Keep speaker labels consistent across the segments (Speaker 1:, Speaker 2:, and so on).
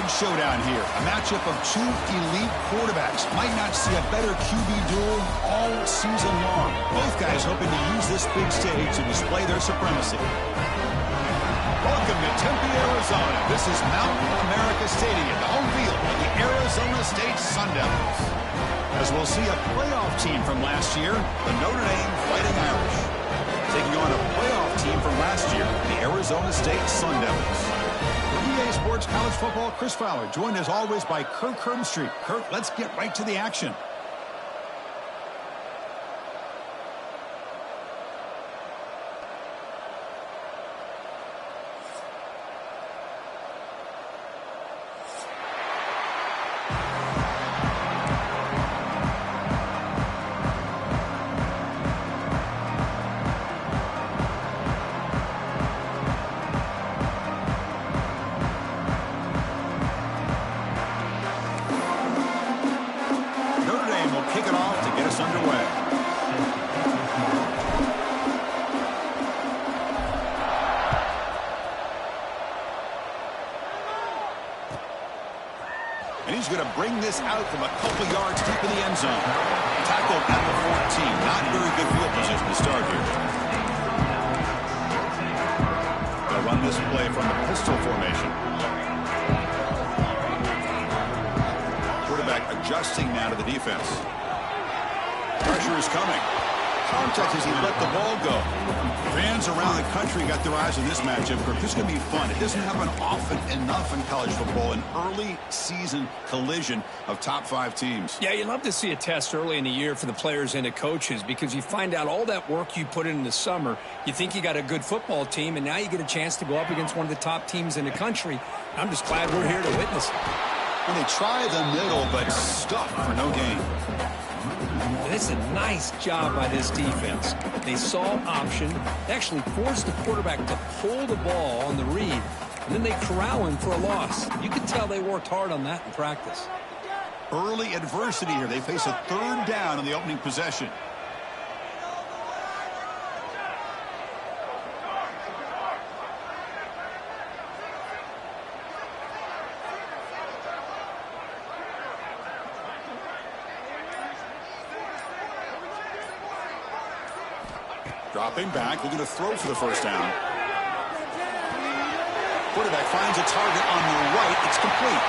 Speaker 1: big showdown here. A matchup of two elite quarterbacks. Might not see a better QB duel all season long. Both guys hoping to use this big stage to display their supremacy. Welcome to Tempe, Arizona. This is Mountain America Stadium, the home field of the Arizona State Sun Devils. As we'll see a playoff team from last year, the Notre Dame Fighting Irish, taking on a playoff team from last year, the Arizona State Sun Devils. For EA Sports College Football, Chris Fowler, joined as always by Kirk Herbstreit. Kirk, let's get right to the action. He's going to bring this out from a couple yards deep in the end zone. Tackled at the 14. Not very good field position to start here. Going to run this play from the pistol formation. Quarterback adjusting now to the defense. Pressure is coming. Contact as he let the ball go. Fans around the country got their eyes on this matchup. This is going to be fun. It doesn't happen often enough in college football, an early season collision of top 5 teams.
Speaker 2: Yeah, you love to see a test early in the year for the players and the coaches because you find out all that work you put in the summer. You think you got a good football team, and now you get a chance to go up against one of the top teams in the country. I'm just glad we're here to witness it.
Speaker 1: Well, they try the middle, but stuck for no gain.
Speaker 2: This is a nice job by this defense. They saw option. They actually forced the quarterback to pull the ball on the read, and then they corral him for a loss. You can tell they worked hard on that in practice.
Speaker 1: Early adversity here. They face a 3rd down on the opening possession. Dropping back, looking to throw for the first down. Quarterback finds a target on the right. It's complete.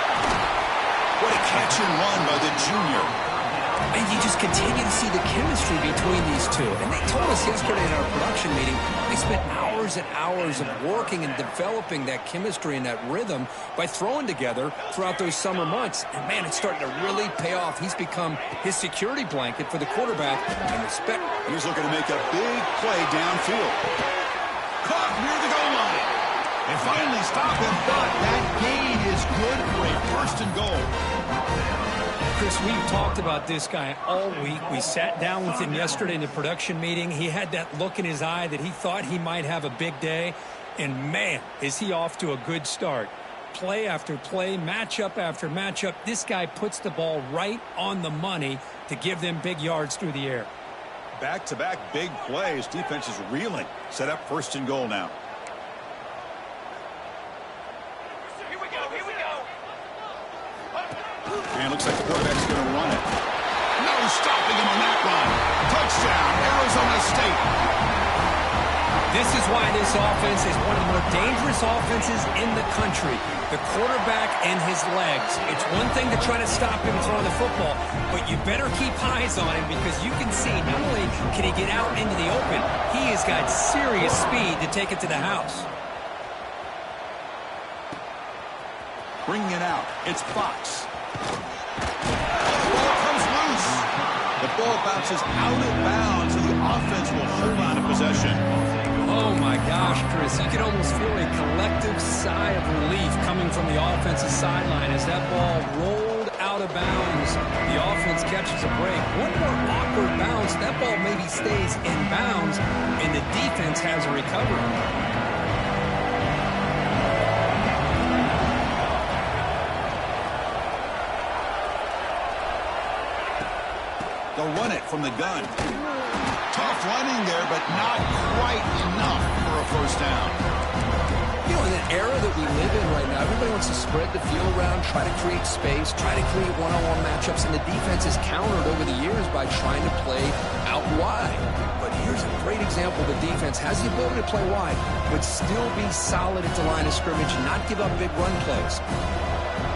Speaker 1: What a catch and run by the junior.
Speaker 2: And you just continue to see the chemistry between these two. And they told us yesterday in our production meeting, they spent hours and hours of working and developing that chemistry and that rhythm by throwing together throughout those summer months. And, man, it's starting to really pay off. He's become his security blanket for the quarterback and respect.
Speaker 1: He's looking to make a big play downfield. Caught near the goal line. They finally stop him, but that gain is good for a 1st and goal.
Speaker 2: Chris, we've talked about this guy all week. We sat down with him yesterday in the production meeting. He had that look in his eye that he thought he might have a big day. And, man, is he off to a good start. Play after play, matchup after matchup. This guy puts the ball right on the money to give them big yards through the air.
Speaker 1: Back-to-back big plays. Defense is reeling. Set up 1st and goal now. And looks like the quarterback's going to run it. No stopping him on that run. Touchdown, Arizona State.
Speaker 2: This is why this offense is one of the more dangerous offenses in the country. The quarterback and his legs. It's one thing to try to stop him throwing the football, but you better keep eyes on him because you can see not only can he get out into the open, he has got serious speed to take it to the house.
Speaker 1: Bringing it out. It's Fox. The ball comes loose. The ball bounces out of bounds, and the offense will hold on to possession.
Speaker 2: Oh, my gosh, Chris. You can almost feel a collective sigh of relief coming from the offensive sideline as that ball rolled out of bounds. The offense catches a break. One more awkward bounce. That ball maybe stays in bounds, and the defense has a recovery.
Speaker 1: They'll run it from the gun. Tough running there, but not quite enough for a 1st down.
Speaker 2: know, in an era that we live in right now, everybody wants to spread the field around, try to create space, try to create one-on-one matchups, and the defense has countered over the years by trying to play out wide. But here's a great example. The defense has the ability to play wide, but still be solid at the line of scrimmage and not give up big run plays.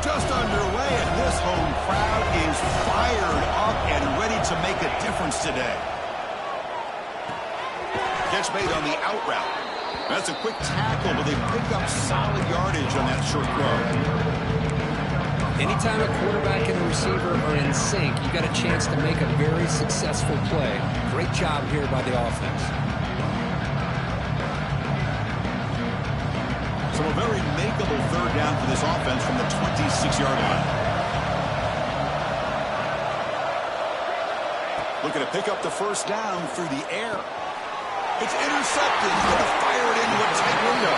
Speaker 1: Just underway, and this home crowd is fired up and ready to make a difference today. Catch made on the out route. That's a quick tackle, but they pick up solid yardage on that short throw.
Speaker 2: Anytime a quarterback and a receiver are in sync, you got a chance to make a very successful play. Great job here by the offense.
Speaker 1: So a very makeable third down for this offense from the 26-yard line. Looking to pick up the first down through the air. It's intercepted. He's going to fire it into a tight window.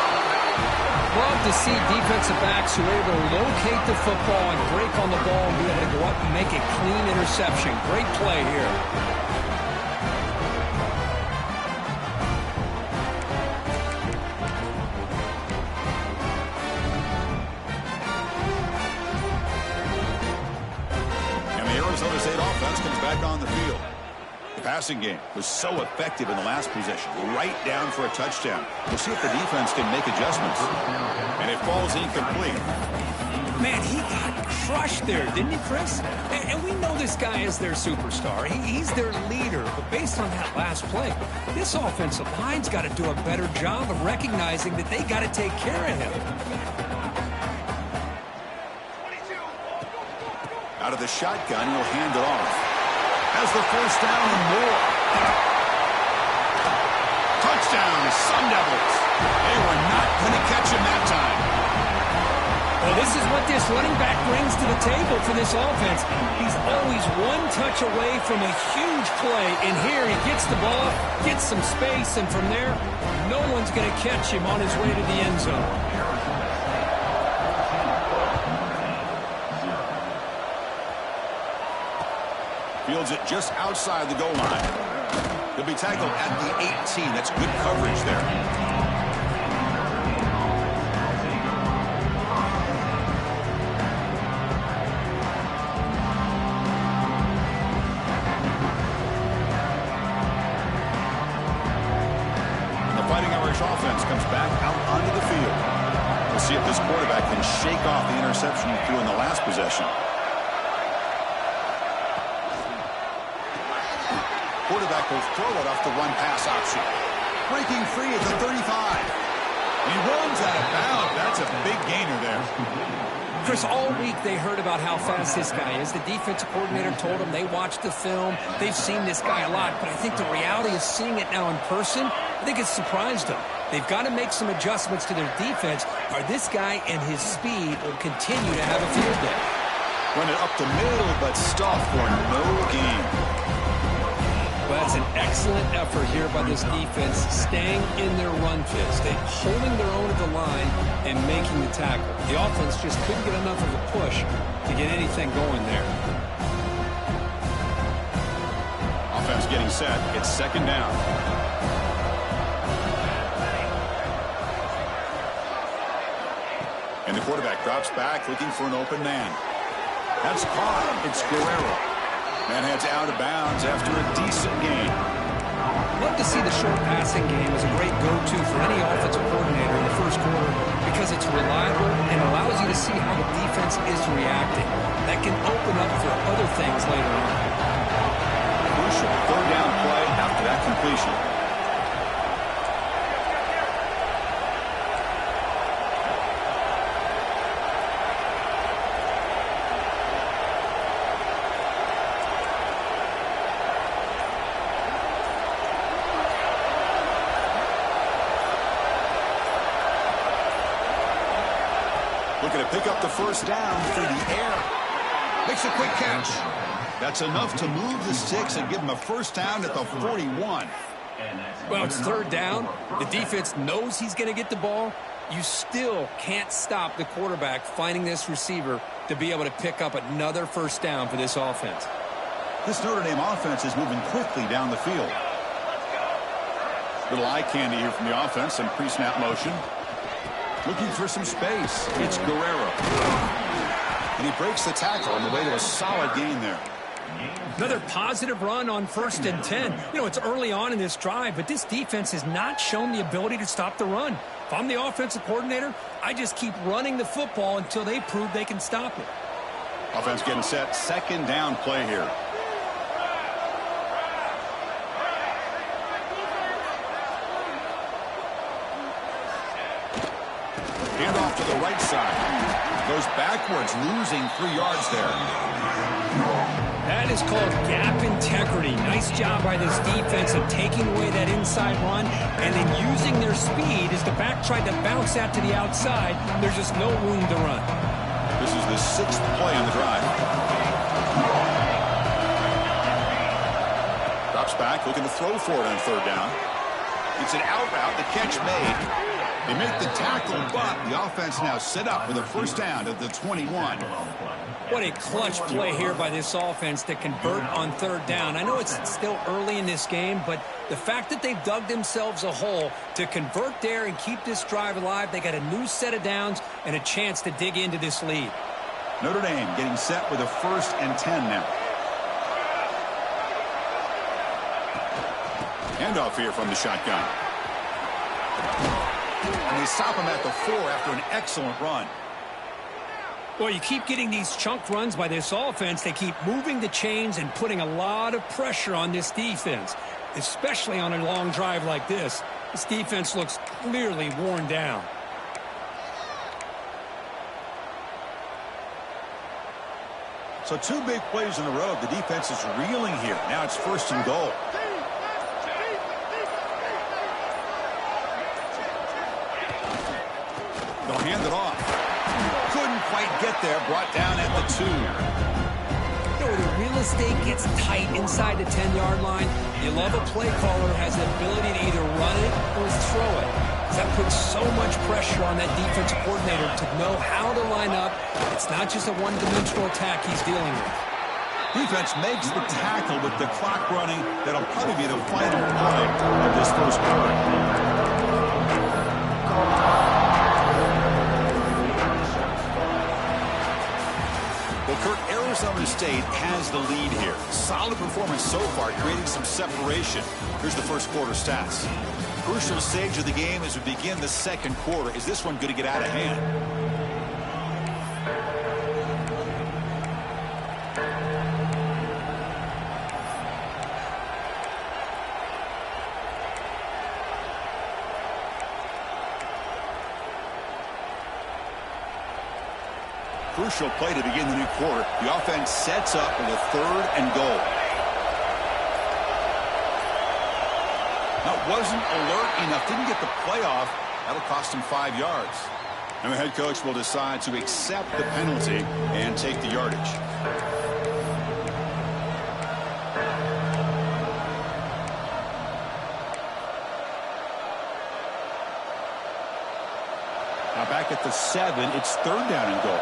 Speaker 2: Love to see defensive backs who are able to locate the football and break on the ball and be able to go up and make a clean interception. Great play here.
Speaker 1: And the Arizona State offense comes back on the field. Passing game was so effective in the last possession, right down for a touchdown. We'll see if the defense can make adjustments. And it falls incomplete.
Speaker 2: Man, he got crushed there, didn't he, Chris? And we know this guy is their superstar. He's their leader. But based on that last play, this offensive line's got to do a better job of recognizing that they got to take care of him.
Speaker 1: Out of the shotgun, he'll hand it off. Has the first down and more. Touchdown, Sun Devils. They were not going to catch him that time.
Speaker 2: Well, this is what this running back brings to the table for this offense. He's always one touch away from a huge play. And here he gets the ball, gets some space, and from there, no one's going to catch him on his way to the end zone.
Speaker 1: Fields it just outside the goal line. He'll be tackled at the 18. That's good coverage there. And the Fighting Irish offense comes back out onto the field. We'll see if this quarterback can shake off the interception he threw in the last possession. Quarterback will throw it off the run-pass option. Breaking free at the 35. He runs out of bounds. That's a big gainer there.
Speaker 2: Chris, all week they heard about how fast this guy is. The defensive coordinator told them they watched the film. They've seen this guy a lot. But I think the reality is seeing it now in person, I think it's surprised them. They've got to make some adjustments to their defense, or this guy and his speed will continue to have a field day.
Speaker 1: Run it up the middle, but stop for no gain.
Speaker 2: Well, that's an excellent effort here by this defense, staying in their run fist. They're holding their own at the line and making the tackle. The offense just couldn't get enough of a push to get anything going there.
Speaker 1: Offense getting set. It's second down. And the quarterback drops back looking for an open man. That's caught. It's Guerrero. Man heads out of bounds after a decent game.
Speaker 2: Love to see the short passing game as a great go-to for any offensive coordinator in the first quarter because it's reliable and allows you to see how the defense is reacting. That can open up for other things later on.
Speaker 1: Crucial third down play after that completion. Looking to pick up the first down through the air. Makes a quick catch. That's enough to move the sticks and give him a first down at the 41.
Speaker 2: Well, it's third down. The defense knows he's going to get the ball. You still can't stop the quarterback finding this receiver to be able to pick up another first down for this offense.
Speaker 1: This Notre Dame offense is moving quickly down the field. Little eye candy here from the offense, some pre-snap motion. Looking for some space. It's Guerrero. And he breaks the tackle on the way to a solid gain there.
Speaker 2: Another positive run on 1st and 10. You know, it's early on in this drive, but this defense has not shown the ability to stop the run. If I'm the offensive coordinator, I just keep running the football until they prove they can stop it.
Speaker 1: Offense getting set. 2nd down play here. Hand off to the right side. Goes backwards, losing 3 yards there.
Speaker 2: That is called gap integrity. Nice job by this defense of taking away that inside run and then using their speed as the back tried to bounce out to the outside. There's just no room to run.
Speaker 1: This is the 6th play on the drive. Drops back, looking to throw for it on 3rd down. It's an out route, the catch made. They make the tackle, but the offense now set up for the 1st down at the 21.
Speaker 2: What a clutch play here by this offense to convert on 3rd down. I know it's still early in this game, but the fact that they've dug themselves a hole to convert there and keep this drive alive, they got a new set of downs and a chance to dig into this lead.
Speaker 1: Notre Dame getting set with a 1st and 10 now. Handoff here from the shotgun. And they stop him at the 4 after an excellent run.
Speaker 2: Well, you keep getting these chunk runs by this offense. They keep moving the chains and putting a lot of pressure on this defense, especially on a long drive like this. This defense looks clearly worn down.
Speaker 1: So 2 big plays in a row. The defense is reeling here. Now it's 1st and goal. They'll hand it off. Couldn't quite get there. Brought down at the 2.
Speaker 2: You know, where the real estate gets tight inside the 10-yard line, you love a play caller who has the ability to either run it or throw it. That puts so much pressure on that defensive coordinator to know how to line up. It's not just a one-dimensional attack he's dealing with.
Speaker 1: Defense makes the tackle with the clock running. That'll probably be the final play of this 1st quarter. Well, Kirk, Arizona State has the lead here. Solid performance so far, creating some separation. Here's the 1st quarter stats. Crucial stage of the game as we begin the 2nd quarter. Is this one going to get out of hand? Crucial play to begin the new quarter. The offense sets up with a 3rd and goal. Now, wasn't alert enough. Didn't get the play off. That'll cost him 5 yards. And the head coach will decide to accept the penalty and take the yardage. Now back at the 7, it's 3rd down and goal.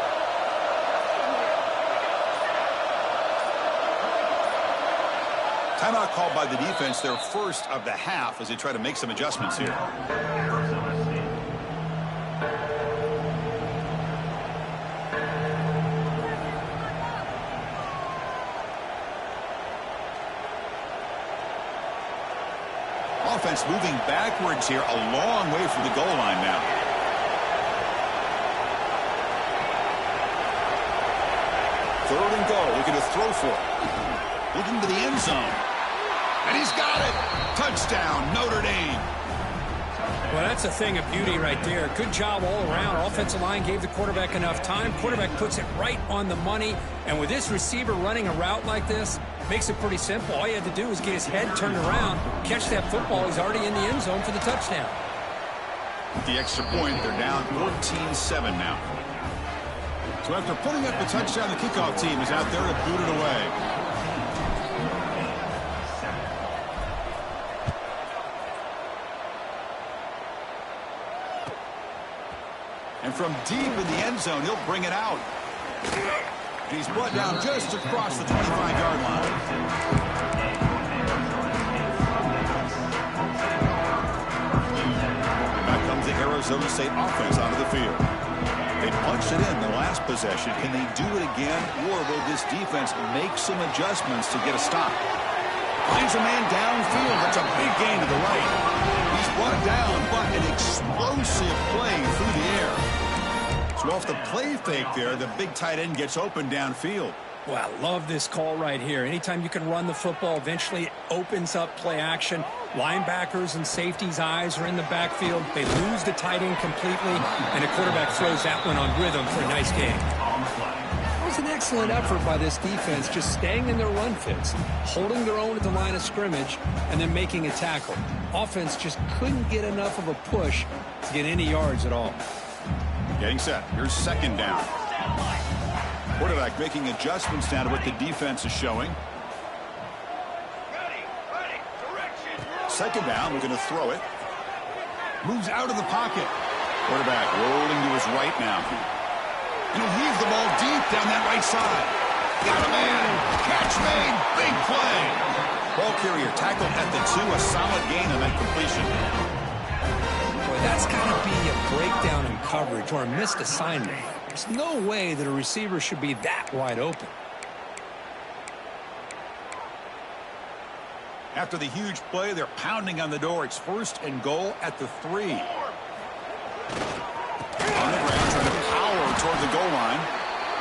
Speaker 1: Timeout called by the defense, their 1st of the half, as they try to make some adjustments here. Offense moving backwards here, a long way from the goal line now. Third and goal, looking to throw for it. Looking to the end zone. And he's got it. Touchdown, Notre Dame.
Speaker 2: Well, that's a thing of beauty right there. Good job all around. Offensive line gave the quarterback enough time. Quarterback puts it right on the money. And with this receiver running a route like this, makes it pretty simple. All you had to do is get his head turned around, catch that football. He's already in the end zone for the touchdown.
Speaker 1: With the extra point, they're down 14-7 now. So after putting up the touchdown, the kickoff team is out there to boot it away. And from deep in the end zone, he'll bring it out. He's brought down just across the 25-yard line. Back comes the Arizona Arizona State offense onto the field. They punched it in the last possession. Can they do it again, or will this defense make some adjustments to get a stop? Finds a man downfield. That's a big gain to the right. He's brought down, but an explosive play through the air. So off the play fake there, the big tight end gets open downfield.
Speaker 2: Well, I love this call right here. Anytime you can run the football, eventually it opens up play action. Linebackers and safeties' eyes are in the backfield. They lose the tight end completely, and the quarterback throws that one on rhythm for a nice game. It was an excellent effort by this defense, just staying in their run fits, holding their own at the line of scrimmage, and then making a tackle. Offense just couldn't get enough of a push to get any yards at all.
Speaker 1: Getting set. Here's second down. Quarterback making adjustments down to what the defense is showing. Second down, we're going to throw it. Moves out of the pocket. Quarterback rolling to his right now. He'll heave the ball deep down that right side. Got a man. Catch made. Big play. Ball carrier tackled at the 2. A solid gain on that completion.
Speaker 2: Boy, that's got to be a breakdown in coverage or a missed assignment. There's no way that a receiver should be that wide open.
Speaker 1: After the huge play, they're pounding on the door. It's first and goal at the 3. On the ground, trying to power toward the goal line.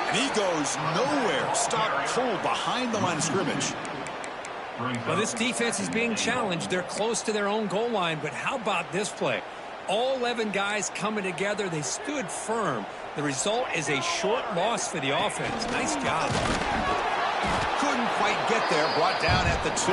Speaker 1: And he goes nowhere. Stop pulled behind the line of scrimmage.
Speaker 2: Well, this defense is being challenged. They're close to their own goal line, but how about this play? All 11 guys coming together. They stood firm. The result is a short loss for the offense. Nice job.
Speaker 1: Couldn't quite get there. Brought down at the 2.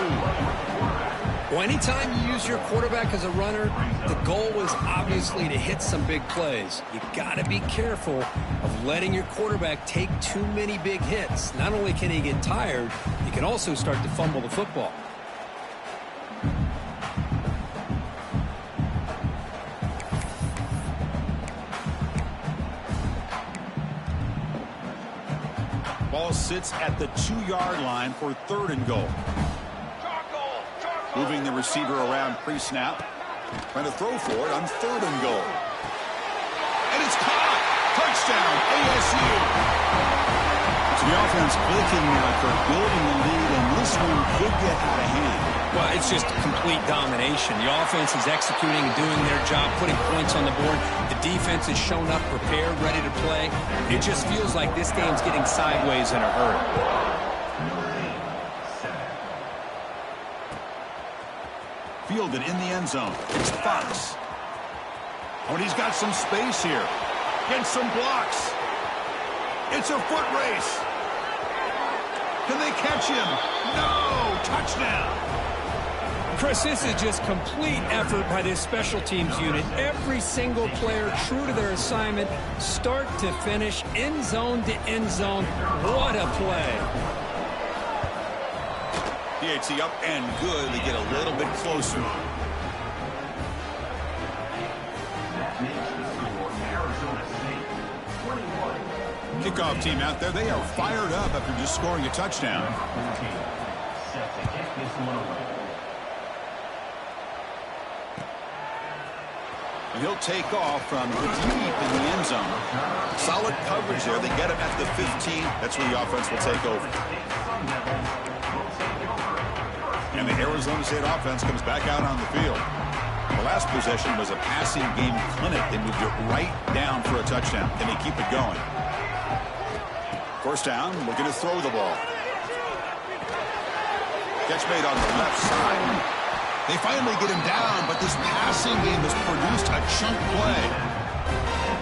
Speaker 2: Well, anytime you use your quarterback as a runner, the goal is obviously to hit some big plays. You got to be careful of letting your quarterback take too many big hits. Not only can he get tired, he can also start to fumble the football.
Speaker 1: Ball sits at the 2-yard line for third and goal. Moving the receiver around pre-snap. Trying to throw for it on third and goal. And it's caught. Touchdown, ASU. So the offense clicking now for building the lead, and this one could get out of hand.
Speaker 2: Well, it's just complete domination. The offense is executing and doing their job, putting points on the board. The defense has shown up, prepared, ready to play. It just feels like this game's getting sideways in a hurry.
Speaker 1: Fielded in the end zone. It's Fox. Oh, and he's got some space here. Gets some blocks. It's a foot race. Can they catch him? No! Touchdown!
Speaker 2: Chris, this is just complete effort by this special teams unit. Every single player true to their assignment, start to finish, end zone to end zone. What a play.
Speaker 1: PAT up and good to get a little bit closer. Kickoff team out there, they are fired up after just scoring a touchdown. And he'll take off from deep in the end zone. Solid coverage there. They get him at the 15. That's where the offense will take over. And the Arizona State offense comes back out on the field. The last possession was a passing game clinic. They moved it right down for a touchdown. Can they keep it going? First down, we're going to throw the ball. Catch made on the left side. They finally get him down, but this passing game has produced a chunk play.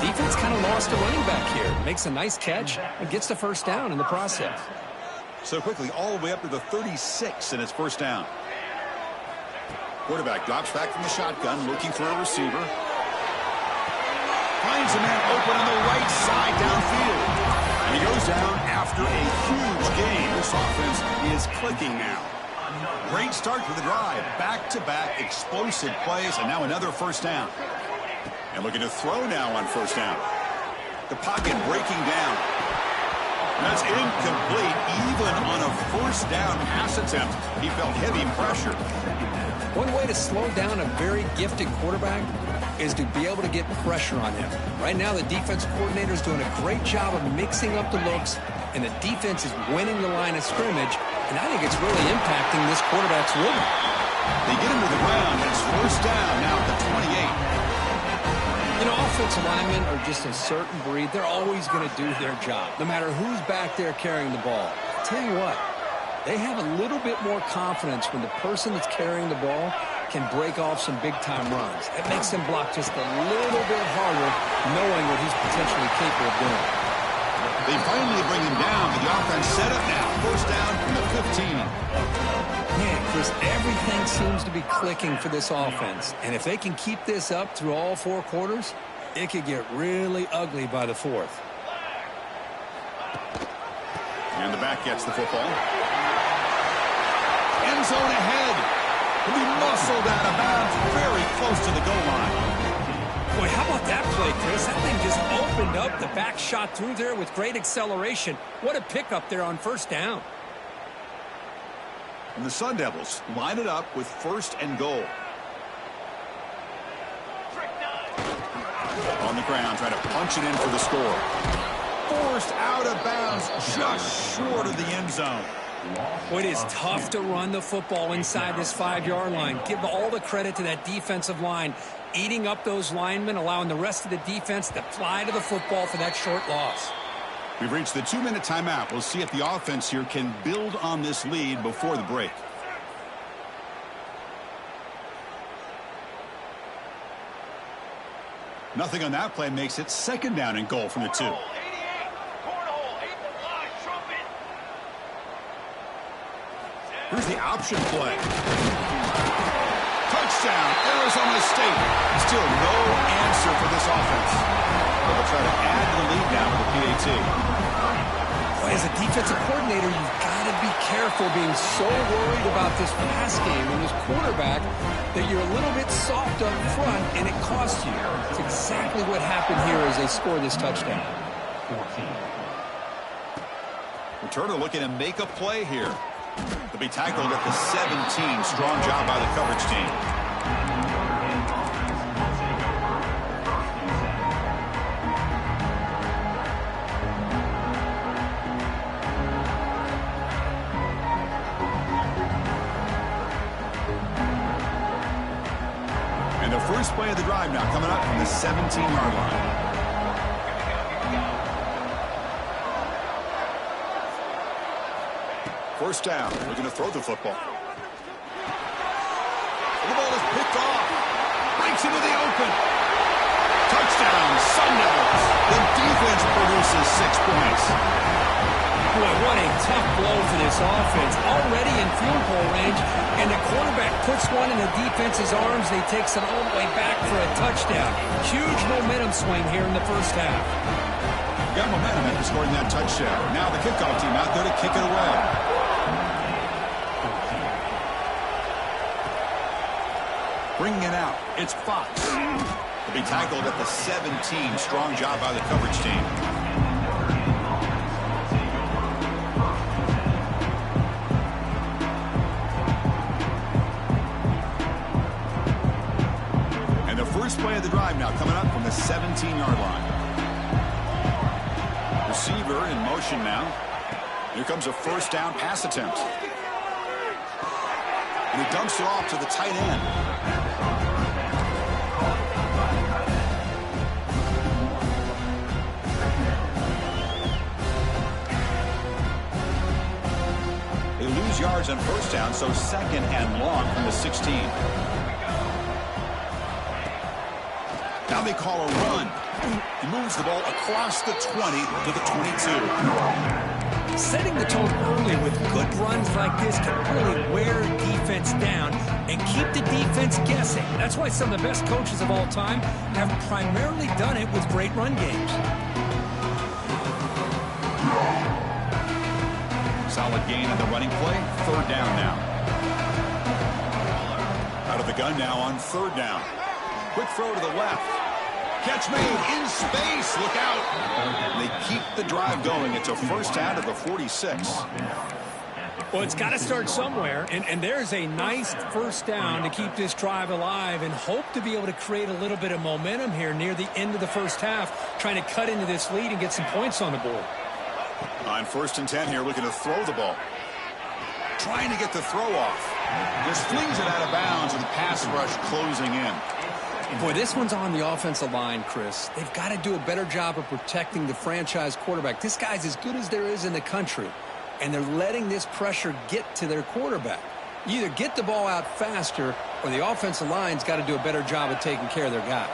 Speaker 2: Defense kind of lost a running back here. Makes a nice catch and gets the first down in the process.
Speaker 1: So quickly, all the way up to the 36, and it's first down. Quarterback drops back from the shotgun, looking for a receiver. Finds a man open on the right side downfield. And he goes down after a huge gain. This offense is clicking now. Great start to the drive. Back-to-back explosive plays, and now another first down. And looking to throw now on first down. The pocket breaking down. That's incomplete. Even on a first down pass attempt. He felt heavy pressure.
Speaker 2: One way to slow down a very gifted quarterback is to be able to get pressure on him. Right now, the defense coordinator is doing a great job of mixing up the looks, and the defense is winning the line of scrimmage, and I think it's really impacting this quarterback's rhythm.
Speaker 1: They get him to the ground, and it's first down now at the 28.
Speaker 2: You know, offensive linemen are just a certain breed. They're always going to do their job, no matter who's back there carrying the ball. I'll tell you what, they have a little bit more confidence when the person that's carrying the ball can break off some big-time runs. It makes them block just a little bit harder, knowing what he's potentially capable of doing.
Speaker 1: They finally bring him down, but the offense set up now. First down from the 15.
Speaker 2: Man, Chris, everything seems to be clicking for this offense. And if they can keep this up through all 4 quarters, it could get really ugly by the 4th.
Speaker 1: And the back gets the football. End zone ahead. He'll be muscled out of bounds very close to the goal line.
Speaker 2: Boy, how about that play, Chris? That thing just opened up. The back shot through there with great acceleration. What a pickup there on first down.
Speaker 1: And the Sun Devils line it up with first and goal. On the ground, trying to punch it in for the score. Forced out of bounds, just short of the end zone.
Speaker 2: Boy, it is tough to run the football inside this 5-yard line. Give all the credit to that defensive line, eating up those linemen, allowing the rest of the defense to fly to the football for that short loss.
Speaker 1: We've reached the 2-minute timeout. We'll see if the offense here can build on this lead before the break. Nothing on that play makes it second down and goal from the 2. Here's the option play. Touchdown, Arizona State. Still no answer for this offense. They'll try to add to the lead now with the PAT.
Speaker 2: Boy, as a defensive coordinator, you've got to be careful being so worried about this pass game and this quarterback that you're a little bit soft up front and it costs you. It's exactly what happened here as they score this touchdown.
Speaker 1: Returner looking to make a play here. They'll be tackled at the 17. Strong job by the coverage team. And the first play of the drive now coming up from the 17-yard line. First down. They're going to throw the football. The ball is picked off. Breaks into the open. Touchdown, Sun Devils. The defense produces 6 points.
Speaker 2: Boy, what a tough blow for this offense. Already in field goal range, and the quarterback puts one in the defense's arms. They takes it all the way back for a touchdown. Huge momentum swing here in the first half.
Speaker 1: Got momentum after scoring that touchdown. Now the kickoff team out there to kick it away. Bringing it out, it's Fox. He'll be tackled at the 17. Strong job by the coverage team. And the first play of the drive now coming up from the 17-yard line. Receiver in motion now. Here comes a first down pass attempt. And he dumps it off to the tight end. They lose yards on first down, so second and long from the 16. Now they call a run. He moves the ball across the 20 to the 22.
Speaker 2: Setting the tone early with good runs like this can really wear a defense down and keep the defense guessing. That's why some of the best coaches of all time have primarily done it with great run games.
Speaker 1: Solid gain on the running play. Third down now. Out of the gun now on third down. Quick throw to the left. Catch made in space. Look out. They keep the drive going. It's a first down to the 46.
Speaker 2: Well, it's got to start somewhere, and there's a nice first down to keep this drive alive and hope to be able to create a little bit of momentum here near the end of the first half, trying to cut into this lead and get some points on the board.
Speaker 1: On 1st and 10 here, looking to throw the ball. Trying to get the throw off. Just flings it out of bounds with the pass rush closing in.
Speaker 2: Boy, this one's on the offensive line, Chris. They've got to do a better job of protecting the franchise quarterback. This guy's as good as there is in the country, and they're letting this pressure get to their quarterback. You either get the ball out faster, or the offensive line's got to do a better job of taking care of their guy.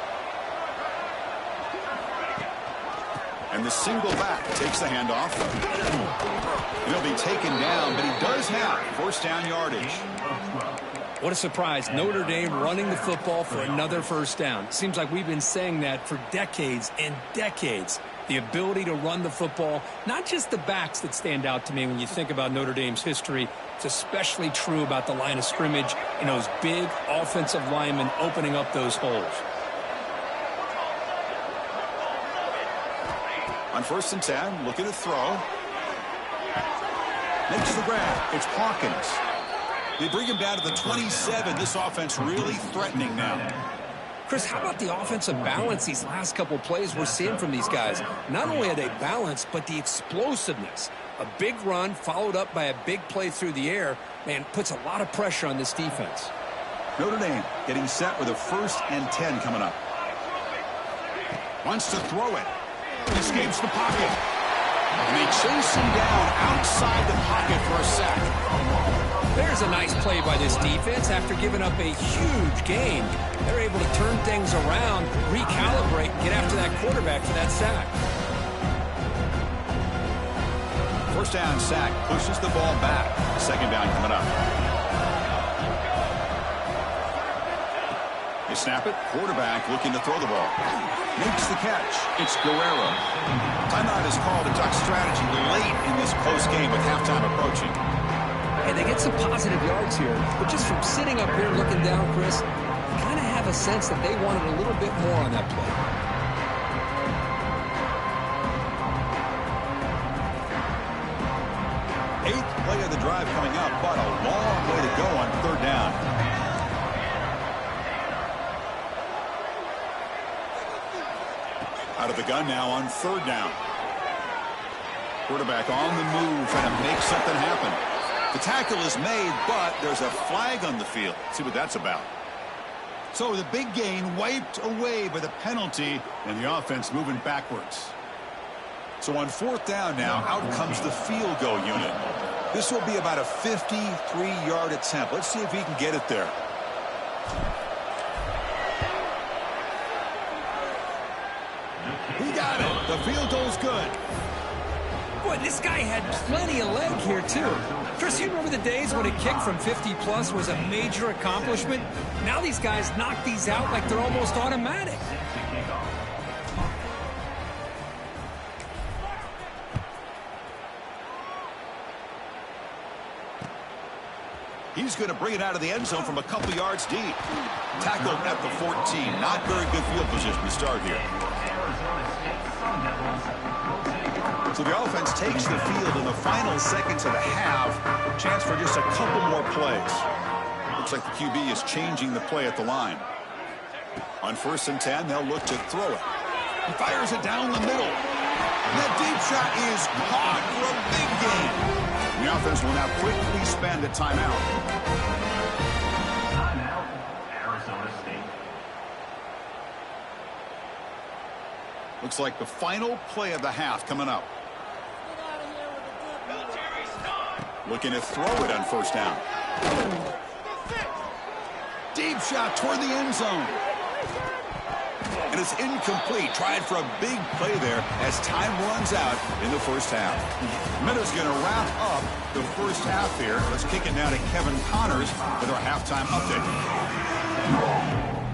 Speaker 1: And the single back takes the handoff. He'll be taken down, but he does have first down yardage.
Speaker 2: What a surprise. Notre Dame running the football for another first down. Seems like we've been saying that for decades and decades. The ability to run the football, not just the backs that stand out to me when you think about Notre Dame's history. It's especially true about the line of scrimmage and those big offensive linemen opening up those holes.
Speaker 1: On 1st and 10, looking to throw. Makes the grab. It's Hawkins. They bring him down to the 27. This offense really threatening now.
Speaker 2: Chris, how about the offensive balance these last couple plays we're seeing from these guys? Not only are they balanced, but the explosiveness. A big run followed up by a big play through the air, man, puts a lot of pressure on this defense.
Speaker 1: Notre Dame getting set with a 1st and 10 coming up. Wants to throw it. Escapes the pocket. And they chase him down outside the pocket for a sack.
Speaker 2: There's a nice play by this defense. After giving up a huge gain, they're able to turn things around, recalibrate, and get after that quarterback for that sack.
Speaker 1: First down sack pushes the ball back. 2nd down coming up. They snap it. Quarterback looking to throw the ball. Makes the catch. It's Guerrero. Timeout is called to talk strategy late in this close game with halftime approaching.
Speaker 2: And they get some positive yards here, but just from sitting up here looking down, Chris, you kind of have a sense that they wanted a little bit more on that play.
Speaker 1: Eighth play of the drive coming up, but a long way to go on 3rd down. Out of the gun now on 3rd down. Quarterback on the move, trying to make something happen. The tackle is made, but there's a flag on the field. Let's see what that's about. So the big gain wiped away by the penalty, and the offense moving backwards. So on 4th down now, out comes the field goal unit. This will be about a 53-yard attempt. Let's see if he can get it there. He got it. The field goal's good.
Speaker 2: Boy, this guy had plenty of leg here, too. Chris, you remember the days when a kick from 50-plus was a major accomplishment? Now these guys knock these out like they're almost automatic.
Speaker 1: He's going to bring it out of the end zone from a couple yards deep. Tackled at the 14. Not very good field position to start here. So the offense takes the field in the final seconds of the half. Chance for just a couple more plays. Looks like the QB is changing the play at the line. On 1st and 10, they'll look to throw it. He fires it down the middle. And that deep shot is caught for a big gain. And the offense will now quickly spend a timeout.
Speaker 3: Timeout, Arizona State.
Speaker 1: Looks like the final play of the half coming up. Looking to throw it on 1st down. Deep shot toward the end zone. And it's incomplete. Tried for a big play there as time runs out in the first half. Minutes going to wrap up the first half here. Let's kick it now to Kevin Connors with our halftime update.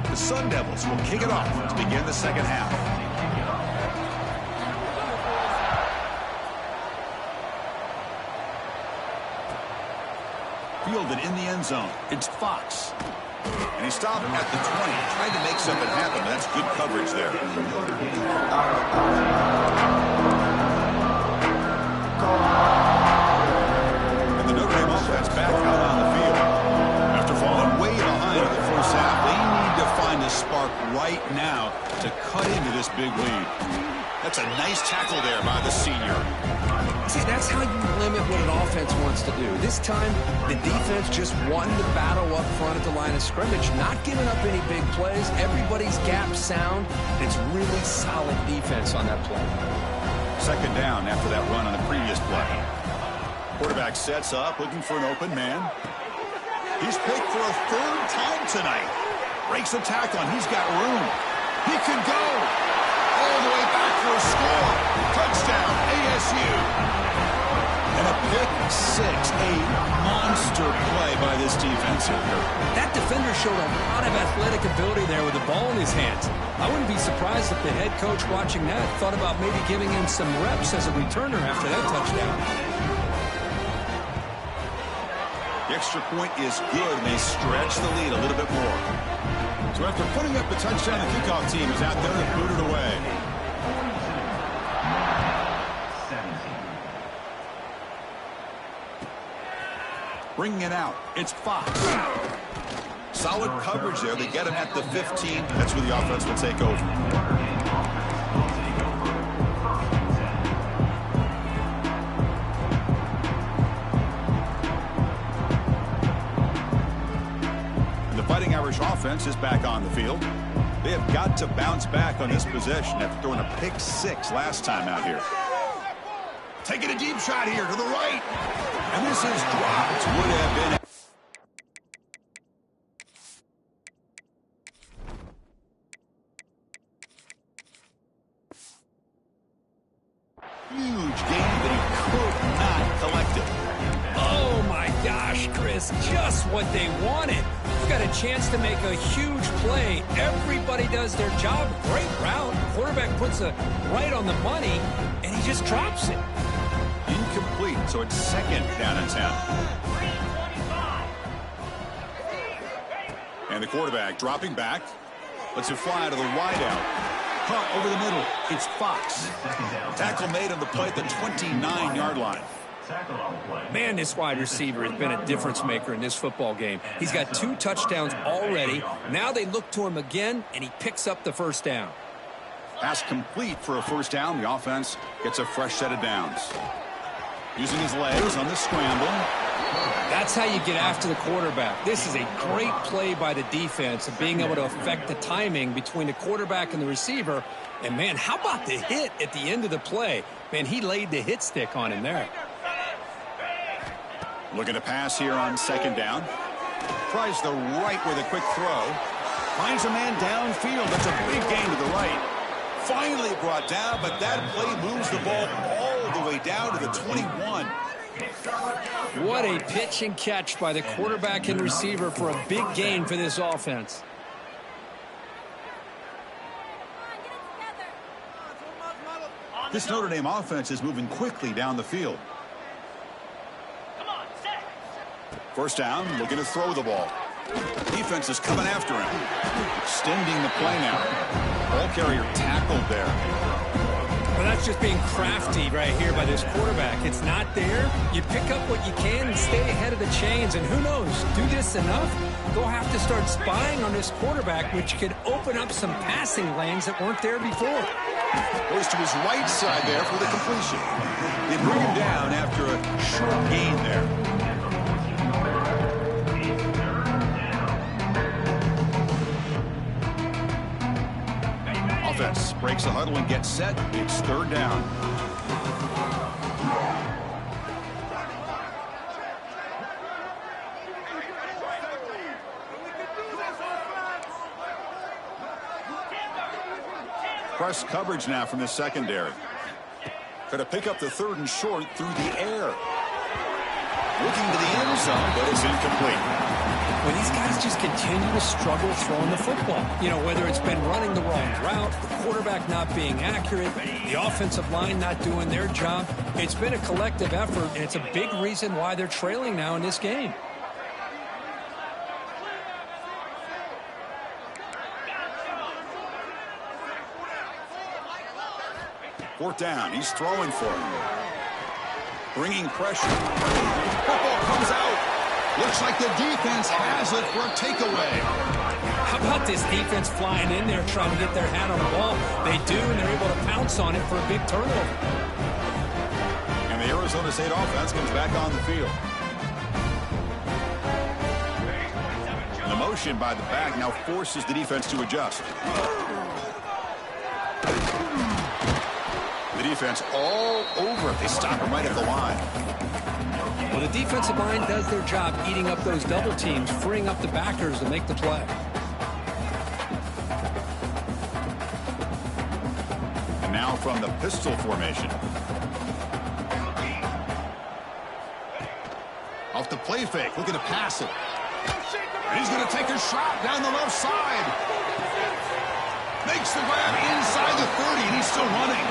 Speaker 1: The Sun Devils will kick it off to begin the second half. Fielded in the end zone. It's Fox. And he stopped at the 20. Tried to make something happen, but that's good coverage there. And the Notre Dame big lead. That's a nice tackle there by the senior.
Speaker 4: See, that's how you limit what an offense wants to do. This time, the defense just won the battle up front at the line of scrimmage, not giving up any big plays. Everybody's gap sound. It's really solid defense on that play.
Speaker 1: Second down after that run on the previous play. Quarterback sets up, looking for an open man. He's picked for a third time tonight. Breaks a tackle, and he's got room. He can go all the way back for a score. Touchdown, ASU. And a pick six, a monster play by this defense here.
Speaker 2: That defender showed a lot of athletic ability there with the ball in his hands. I wouldn't be surprised if the head coach watching that thought about maybe giving him some reps as a returner after that touchdown.
Speaker 1: The extra point is good, and they stretch the lead a little bit more. So after putting up the touchdown, the kickoff team is out there to boot it away. Bringing it out, it's Fox. Solid coverage there. They get him at the 15. That's where the offense will take over. And the Fighting Irish offense is back on the field. They have got to bounce back on this possession after throwing a pick six last time out here. Taking a deep shot here to the right. And this is dropped. Would have been huge game that he could not collect it.
Speaker 2: Oh, my gosh, Chris, just what they wanted. You've got a chance to make a huge play. Everybody does their job. Great route. Quarterback puts it right on the money, and he just drops it.
Speaker 1: Incomplete, so it's second down and 10. And the quarterback dropping back. Lets it fly to the wideout. Caught over the middle. It's Fox. Tackle made on the play at the 29-yard line.
Speaker 2: Man, this wide receiver has been a difference maker in this football game. He's got 2 touchdowns already. Now they look to him again, and he picks up the first down.
Speaker 1: Pass complete for a first down. The offense gets a fresh set of downs. Using his legs on the scramble.
Speaker 2: That's how you get after the quarterback. This is a great play by the defense of being able to affect the timing between the quarterback and the receiver. And, man, how about the hit at the end of the play? Man, he laid the hit stick on him there.
Speaker 1: Looking to pass here on second down. Tries the right with a quick throw. Finds a man downfield. That's a big gain to the right. Finally brought down, but that play moves the ball all the way down to the 21.
Speaker 2: What a pitch and catch by the quarterback and receiver for a big gain for this offense.
Speaker 1: This Notre Dame offense is moving quickly down the field. First down, looking to throw the ball. Defense is coming after him. Extending the play now. Ball carrier tackled there.
Speaker 2: Well, that's just being crafty right here by this quarterback. It's not there. You pick up what you can and stay ahead of the chains. And who knows, do this enough, they'll have to start spying on this quarterback, which could open up some passing lanes that weren't there before.
Speaker 1: Goes to his right side there for the completion. They bring him down after a short gain there. Offense breaks the huddle and gets set. It's third down. Press coverage now from the secondary. Going to pick up the third and short through the air. Looking to the end zone, but it's incomplete.
Speaker 2: When these guys just continue to struggle throwing the football, you know, whether it's been running the wrong route, the quarterback not being accurate, the offensive line not doing their job, it's been a collective effort, and it's a big reason why they're trailing now in this game.
Speaker 1: Fourth down, he's throwing for him. Bringing pressure. Football comes out. Looks Looks like the defense has it for a takeaway.
Speaker 2: How about this defense flying in there trying to get their hat on the ball? They do, and they're able to pounce on it for a big turnover.
Speaker 1: And the Arizona State offense comes back on the field. The motion by the back now forces the defense to adjust. The defense all over it. They stop him right at the line.
Speaker 2: Well, the defensive line does their job eating up those double teams, freeing up the backers to make the play.
Speaker 1: And now from the pistol formation. Off the play fake, looking to pass it. And he's going to take a shot down the left side. Makes the grab inside the 30, and he's still running.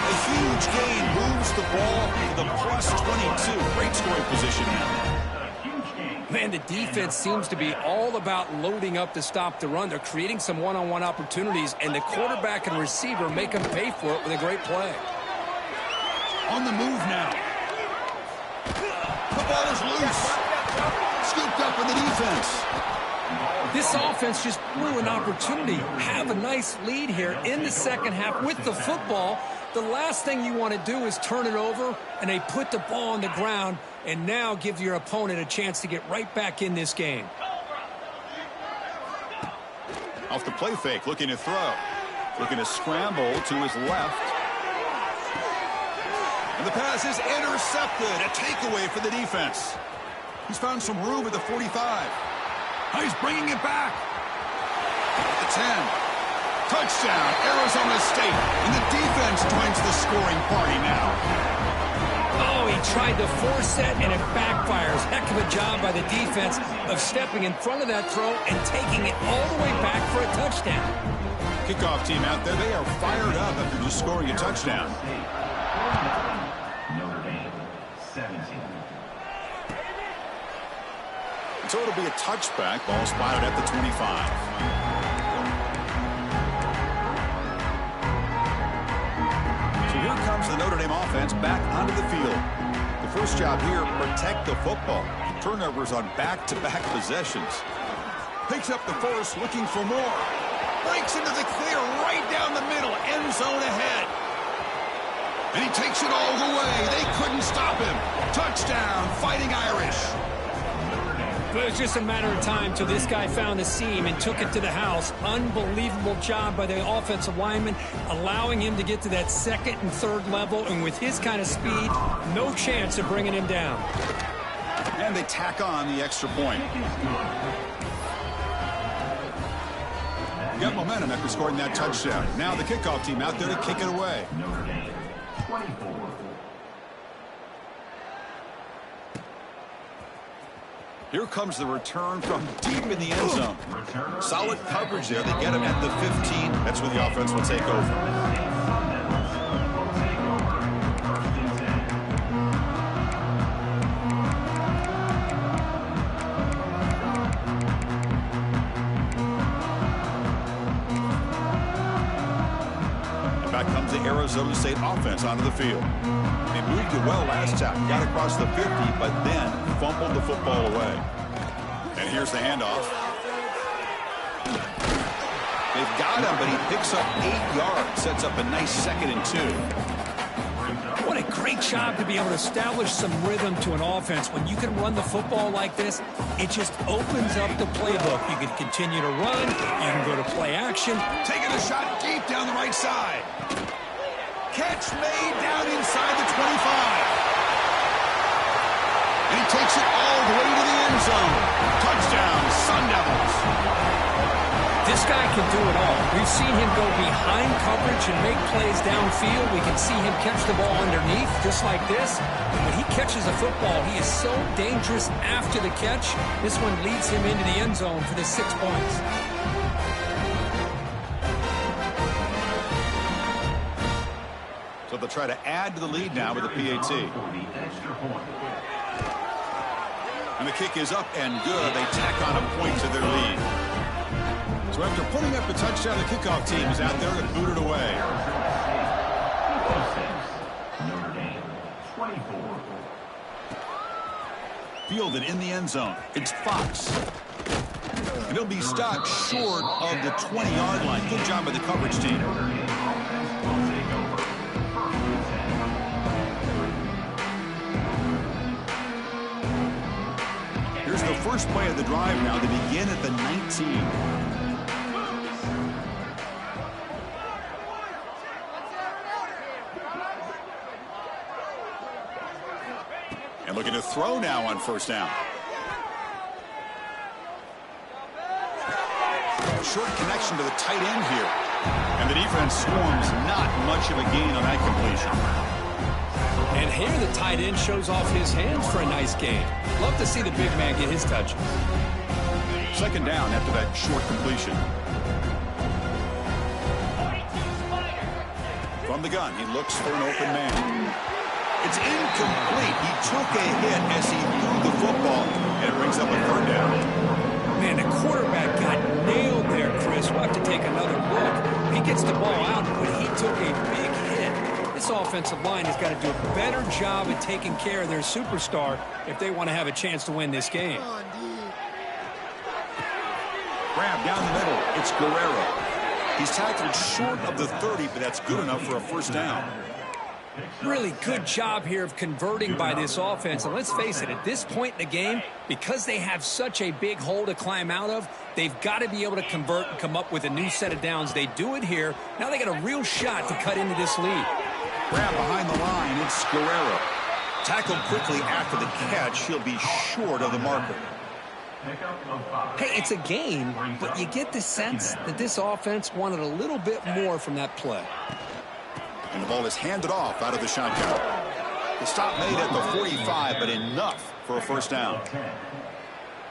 Speaker 1: A huge gain moves the ball to the plus 22. Great scoring position now.
Speaker 2: Man, the defense seems to be all about loading up to stop the run. They're creating some one-on-one opportunities, and the quarterback and receiver make them pay for it with a great play.
Speaker 1: On the move now. The ball is loose. Scooped up in the defense.
Speaker 2: This offense just blew an opportunity. Have a nice lead here in the second half with the football. The last thing you want to do is turn it over, and they put the ball on the ground and now give your opponent a chance to get right back in this game.
Speaker 1: Off the play fake, looking to throw. Looking to scramble to his left. And the pass is intercepted. A takeaway for the defense. He's found some room at the 45. He's bringing it back. At the 10. Touchdown, Arizona State. And the defense joins the scoring party now.
Speaker 2: Oh, he tried to force that, and it backfires. Heck of a job by the defense of stepping in front of that throw and taking it all the way back for a touchdown.
Speaker 1: Kickoff team out there, they are fired up after just scoring a touchdown.
Speaker 3: Notre Dame, 17.
Speaker 1: So it'll be a touchback. Ball spotted at the 25. So here comes the Notre Dame offense back onto the field. The first job here, protect the football. Turnovers on back-to-back possessions. Picks up the first, looking for more. Breaks into the clear right down the middle. End zone ahead. And he takes it all the way. They couldn't stop him. Touchdown, Fighting Irish.
Speaker 2: But it was just a matter of time till this guy found the seam and took it to the house. Unbelievable job by the offensive lineman, allowing him to get to that second and third level. And with his kind of speed, no chance of bringing him down.
Speaker 1: And they tack on the extra point. Got momentum after scoring that touchdown. Now the kickoff team out there to kick it away.
Speaker 3: Notre Dame, 24.
Speaker 1: Here comes the return from deep in the end zone. Solid coverage there. They get him at the 15. That's where the offense will take over. Back comes the Arizona State offense onto the field. They moved it well last time. Got across the 50, but then fumbled the football away. And here's the handoff. They've got him, but he picks up 8 yards. Sets up a nice 2nd and 2.
Speaker 2: What a great job to be able to establish some rhythm to an offense. When you can run the football like this, it just opens up the playbook. You can continue to run. You can go to play action.
Speaker 1: Taking a shot deep down the right side. Catch made down inside the 25. And he takes it all the way to the end zone. Touchdown, Sun Devils.
Speaker 2: This guy can do it all. We've seen him go behind coverage and make plays downfield. We can see him catch the ball underneath, just like this. And when he catches a football, he is so dangerous after the catch. This one leads him into the end zone for the 6 points.
Speaker 1: So they'll try to add to the lead now with the PAT. And the kick is up and good. They tack on a point to their lead. So after putting up a touchdown, the kickoff team is out there to boot it away.
Speaker 3: Notre Dame, 24.
Speaker 1: fielded in the end zone. It's Fox. And he'll be stopped short of the 20-yard line. Good job by the coverage team. Here's the first play of the drive now. They begin at the 19. And looking to throw now on first down. Short connection to the tight end here. And the defense swarms not much of a gain on that completion.
Speaker 2: And here the tight end shows off his hands for a nice gain. Love to see the big man get his touches.
Speaker 1: Second down after that short completion. From the gun, he looks for an open man. It's incomplete. He took a hit as he threw the football, and it brings up a third down.
Speaker 2: Man, the quarterback got nailed there, Chris. We'll have to take another look. He gets the ball out, but he took a big hit. This offensive line has got to do a better job at taking care of their superstar if they want to have a chance to win this game.
Speaker 1: Grab down the middle. It's Guerrero. He's tackled short of the 30, but that's good enough for a first down.
Speaker 2: Really good job here of converting by this offense. And let's face it, at this point in the game, because they have such a big hole to climb out of, they've got to be able to convert and come up with a new set of downs. They do it here. Now they got a real shot to cut into this lead.
Speaker 1: Grab behind the line. It's Guerrero. Tackled quickly after the catch. He'll be short of the marker.
Speaker 2: Hey, it's a game, but you get the sense that this offense wanted a little bit more from that play.
Speaker 1: And the ball is handed off out of the shotgun. The stop made at the 45, but enough for a first down.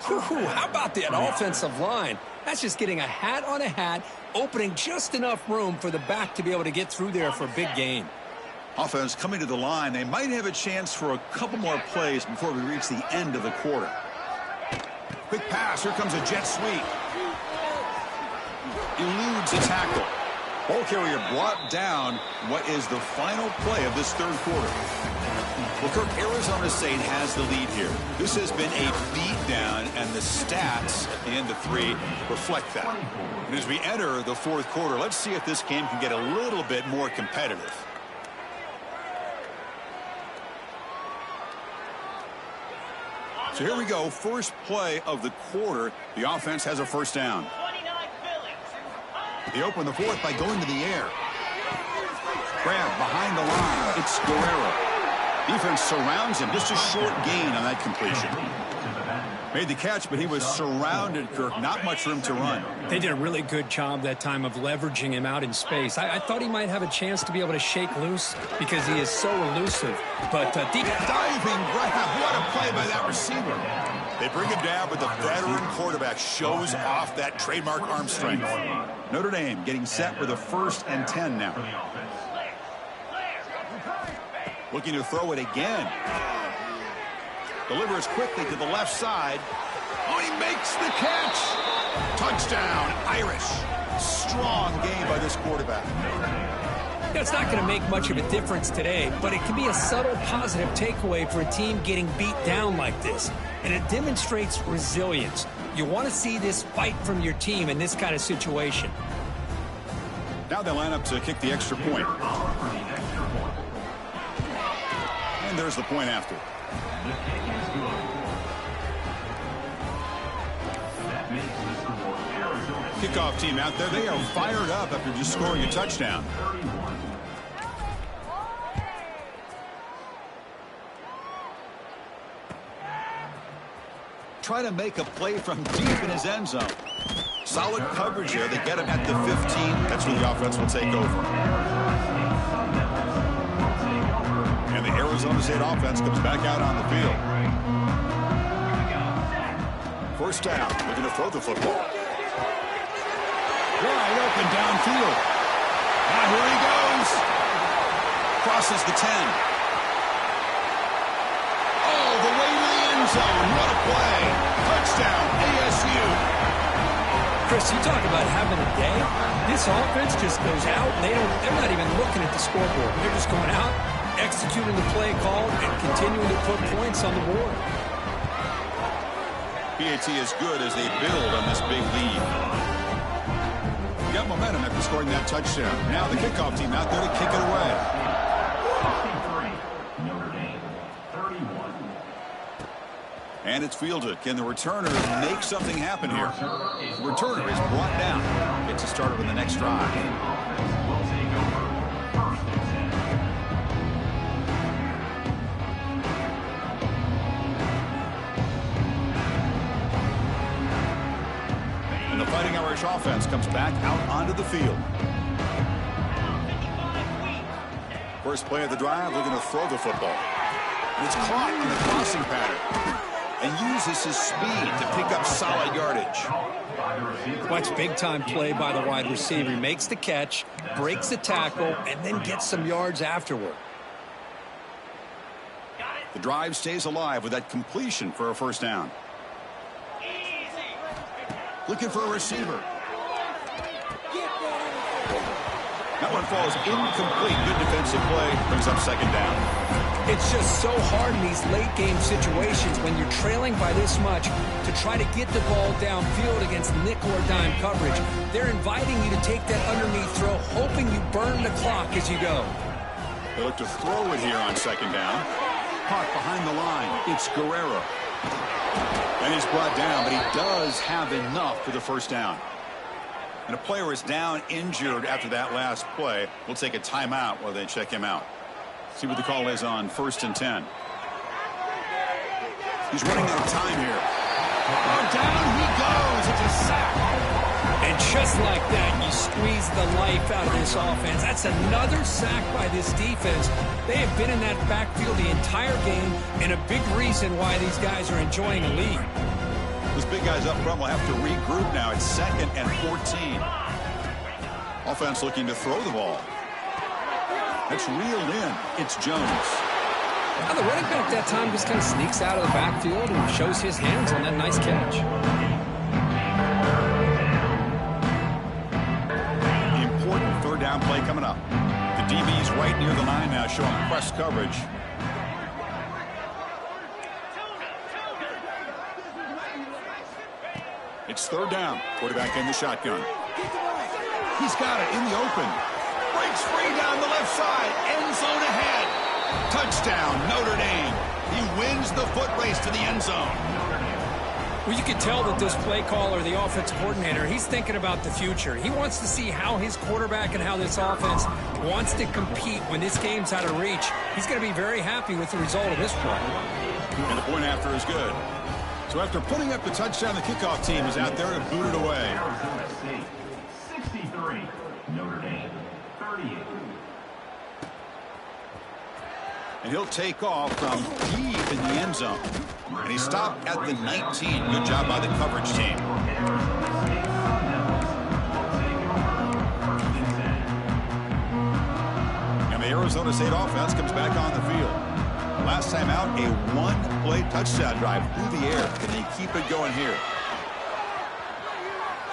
Speaker 2: Whew, how about that offensive line? That's just getting a hat on a hat, opening just enough room for the back to be able to get through there for a big gain.
Speaker 1: Offense coming to the line. They might have a chance for a couple more plays before we reach the end of the quarter. Quick pass. Here comes a jet sweep. Eludes a tackle. Ball carrier brought down. What is the final play of this third quarter? Well, Kirk, Arizona State has the lead here. This has been a beatdown, and the stats at the end of 3 reflect that. And as we enter the fourth quarter, let's see if this game can get a little bit more competitive. So here we go. First play of the quarter. The offense has a first down. They open the fourth by going to the air. Grab behind the line. It's Guerrero. Defense surrounds him. Just a short gain on that completion. Made the catch, but he was surrounded, Kirk. Not much room to run.
Speaker 2: They did a really good job that time of leveraging him out in space. I thought he might have a chance to be able to shake loose because he is so elusive. But deep
Speaker 1: diving grab. What a play by that receiver. They bring him down, but the veteran quarterback shows off that trademark arm strength. Notre Dame getting set with a 1st and 10 now. Looking to throw it again. Delivers quickly to the left side. Oh, he makes the catch. Touchdown, Irish. Strong game by this quarterback.
Speaker 2: It's not going to make much of a difference today, but it can be a subtle positive takeaway for a team getting beat down like this. And it demonstrates resilience. You want to see this fight from your team in this kind of situation.
Speaker 1: Now they line up to kick the extra point. And there's the point after. Kickoff team out there. They are fired up after just scoring a touchdown. Try to make a play from deep in his end zone. Solid coverage there. They get him at the 15. That's where the offense will take over. And the Arizona State offense comes back out on the field. First down. Looking to throw the football. Wide open downfield. And here he goes. Crosses the 10. All the way to the end zone. What a play. Touchdown, ASU.
Speaker 2: Chris, you talk about having a day. This offense just goes out. They're not even looking at the scoreboard. They're just going out, executing the play called, and continuing to put points on the board.
Speaker 1: PAT is good as they build on this big lead. Got momentum after scoring that touchdown. Now the kickoff team out there to kick it away.
Speaker 3: 63, Notre Dame, 31.
Speaker 1: And it's fielded. Can the returner make something happen here? The returner is brought down. Gets it started with the next drive.
Speaker 3: Will take over. First and 10.
Speaker 1: And the Fighting Irish offense comes back out onto the field. First play of the drive, looking to throw the football. And it's caught on the crossing pattern. And uses his speed to pick up solid yardage.
Speaker 2: Watch big-time play by the wide receiver. He makes the catch, breaks the tackle, and then gets some yards afterward.
Speaker 1: The drive stays alive with that completion for a first down. Looking for a receiver. That one falls incomplete. Good defensive play. Brings up second down.
Speaker 2: It's just so hard in these late-game situations when you're trailing by this much to try to get the ball downfield against nickel or dime coverage. They're inviting you to take that underneath throw, hoping you burn the clock as you go.
Speaker 1: They look to throw it here on second down. Caught behind the line. It's Guerrero. And he's brought down, but he does have enough for the first down. And a player is down injured after that last play. We'll take a timeout while they check him out. See what the call is on first and 10. He's running out of time here. Oh, down he goes. It's a sack.
Speaker 2: And just like that, you squeeze the life out of this offense. That's another sack by this defense. They have been in that backfield the entire game, and a big reason why these guys are enjoying a lead.
Speaker 1: Those big guys up front will have to regroup now. It's 2nd and 14. Offense looking to throw the ball. That's reeled in. It's Jones.
Speaker 2: Now the running back that time just kind of sneaks out of the backfield and shows his hands on that nice catch.
Speaker 1: The important third down play coming up. The DB's right near the line now, showing press coverage. It's third down. Quarterback in the shotgun. He's got it in the open. Breaks free down the left side. End zone ahead. Touchdown, Notre Dame. He wins the foot race to the end zone.
Speaker 2: Well, you can tell that this play caller, the offensive coordinator, he's thinking about the future. He wants to see how his quarterback and how this offense wants to compete when this game's out of reach. He's going to be very happy with the result of this play.
Speaker 1: And the point after is good. So after putting up the touchdown, the kickoff team is out there to boot it away.
Speaker 3: Arizona State, 63, Notre Dame, 38.
Speaker 1: And he'll take off from deep in the end zone. And he stopped at the 19. Good job by the coverage team. And the Arizona State offense comes back on the field. Last time out, a one-play touchdown drive through the air. Can they keep it going here?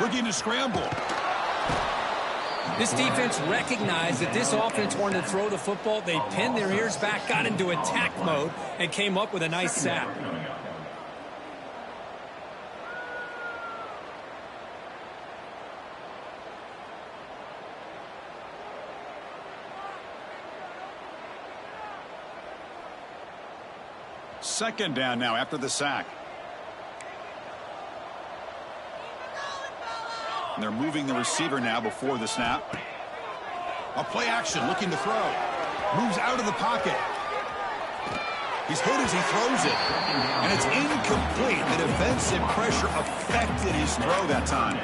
Speaker 1: Looking to scramble.
Speaker 2: This defense recognized that this offense wanted to throw the football. They pinned their ears back, got into attack mode, and came up with a nice sack.
Speaker 1: Second down now after the sack. And they're moving the receiver now before the snap. A play action, looking to throw. Moves out of the pocket. He's hit as he throws it. And it's incomplete. The defensive pressure affected his throw that time.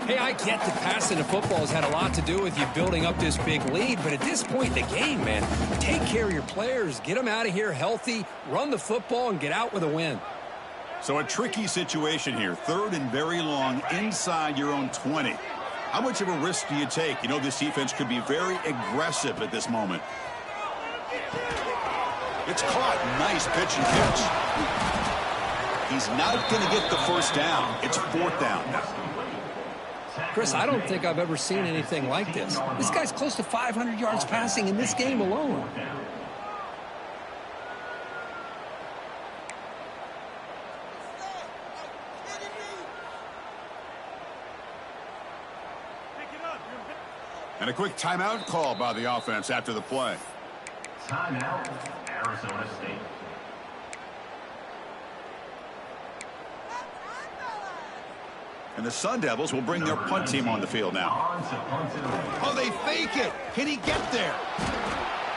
Speaker 2: Hey, I get that passing the football has had a lot to do with you building up this big lead, but at this point in the game, man, take care of your players, get them out of here healthy, run the football, and get out with a win.
Speaker 1: So a tricky situation here. Third and very long inside your own 20. How much of a risk do you take? You know, this defense could be very aggressive at this moment. It's caught. Nice pitch and catch. He's not going to get the first down. It's fourth down.
Speaker 2: Chris, I don't think I've ever seen anything like this. This guy's close to 500 yards passing in this game alone.
Speaker 1: And a quick timeout call by the offense after the play.
Speaker 3: Timeout, Arizona State.
Speaker 1: And the Sun Devils will bring their punt team on the field now. Oh, they fake it. Can he get there?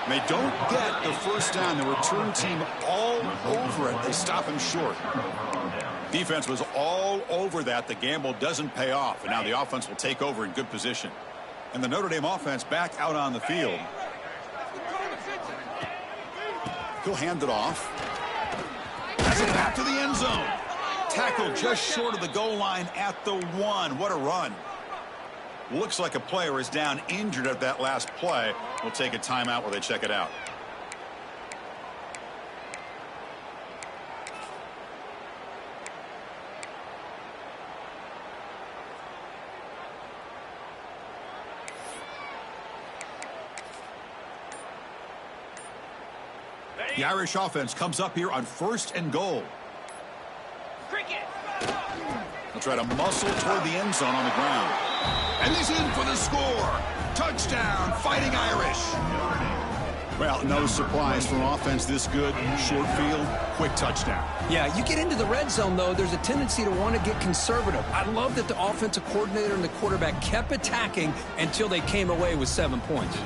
Speaker 1: And they don't get the first down. The return team all over it. They stop him short. Defense was all over that. The gamble doesn't pay off. And now the offense will take over in good position. And the Notre Dame offense back out on the field. He'll hand it off. Pass it back to the end zone. Tackled just short of the goal line at the 1. What a run. Looks like a player is down injured at that last play. We'll take a timeout while they check it out. The Irish offense comes up here on 1st and goal. They'll try to muscle toward the end zone on the ground. And he's in for the score. Touchdown, Fighting Irish. Well, no surprise for an offense this good. Short field, quick touchdown.
Speaker 4: Yeah, you get into the red zone, though, there's a tendency to want to get conservative. I love that the offensive coordinator and the quarterback kept attacking until they came away with 7 points.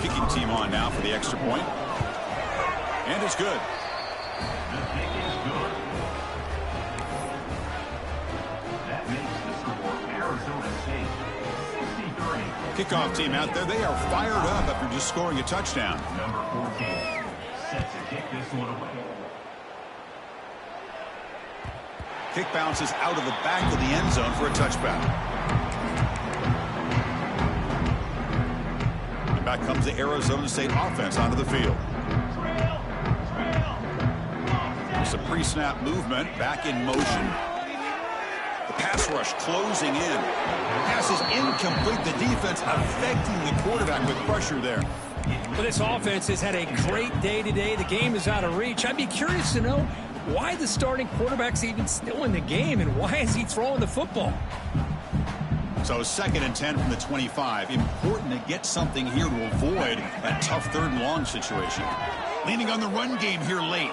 Speaker 1: Kicking team on now for the extra point. And it's good.
Speaker 3: The kick is good. That makes the score Arizona State 63.
Speaker 1: Kickoff team out there. They are fired up after just scoring a touchdown.
Speaker 3: Number 14 set to kick this one away.
Speaker 1: Kick bounces out of the back of the end zone for a touchback. And back comes the Arizona State offense onto the field. Some pre-snap movement, back in motion. The pass rush closing in. Pass is incomplete. The defense affecting the quarterback with pressure there.
Speaker 2: Well, this offense has had a great day today. The game is out of reach. I'd be curious to know why the starting quarterback's even still in the game and why is he throwing the football?
Speaker 1: So 2nd and 10 from the 25. Important to get something here to avoid that tough 3rd and long situation. Leaning on the run game here late.